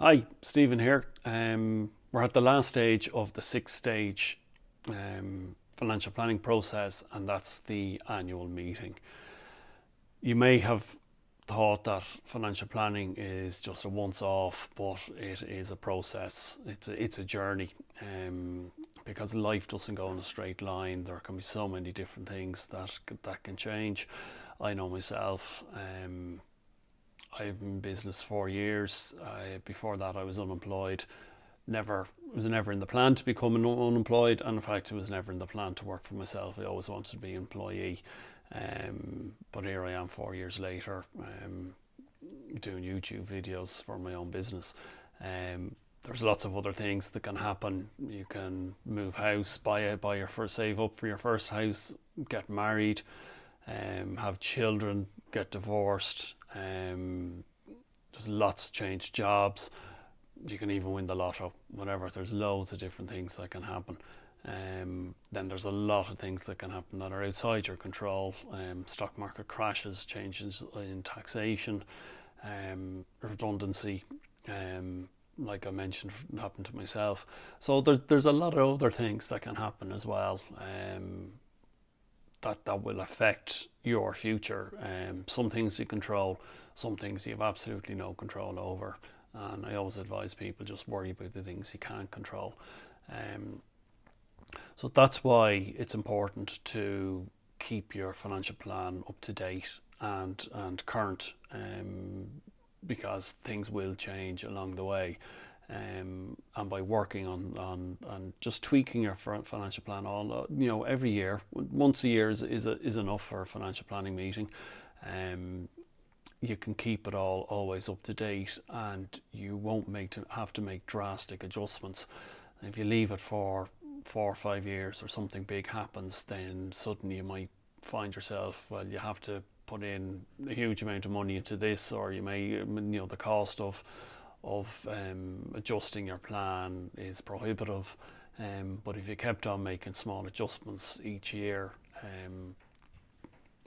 Hi, Stephen here. We're at the last stage of the six-stage financial planning process, and that's the annual meeting. You may have thought that financial planning is just a once-off, but it is a process. It's a journey, because life doesn't go in a straight line. There can be so many different things that can change. I know myself. I've been in business 4 years. Before that, I was unemployed. Never it was never in the plan to become unemployed, and in fact, it was never in the plan to work for myself. I always wanted to be an employee. But here I am 4 years later, doing YouTube videos for my own business. There's lots of other things that can happen. You can move house, buy your first, save up for your first house, get married, have children, get divorced. There's lots change jobs. You can even win the lotto, whatever. There's loads of different things that can happen. Then there's a lot of things that can happen that are outside your control. Stock market crashes, changes in taxation, redundancy, like I mentioned, happened to myself. So there's a lot of other things that can happen as well. That will affect your future. Some things you control, some things you have absolutely no control over. And I always advise people, just worry about the things you can't control. So that's why it's important to keep your financial plan up to date and current, because things will change along the way. And by working on just tweaking your financial plan, every year, once a year is enough for a financial planning meeting. You can keep it all always up to date, and you won't have to make drastic adjustments. If you leave it for 4 or 5 years or something big happens, then suddenly you might find yourself, well, you have to put in a huge amount of money into this, or you may, the cost of adjusting your plan is prohibitive. But if you kept on making small adjustments each year,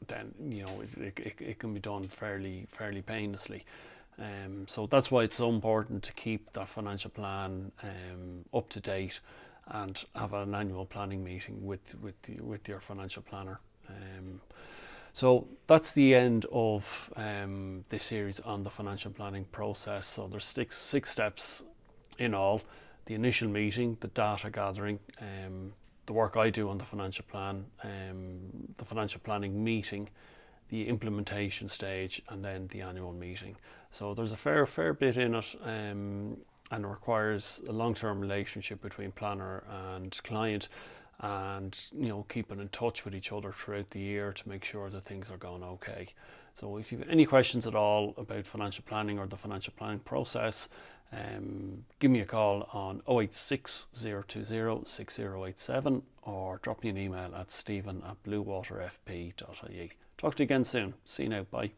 then it can be done fairly painlessly. So that's why it's so important to keep that financial plan up to date, and have an annual planning meeting with your financial planner. So that's the end of this series on the financial planning process. So there's six steps in all: the initial meeting, the data gathering, the work I do on the financial plan, the financial planning meeting, the implementation stage, and then the annual meeting. So there's a fair bit in it, and it requires a long-term relationship between planner and client, and keeping in touch with each other throughout the year to make sure that things are going okay. So if you've any questions at all about financial planning or the financial planning process, give me a call on 086 020 6087, or drop me an email at stephen@bluewaterfp.ie. Talk to you again soon. See you now. Bye.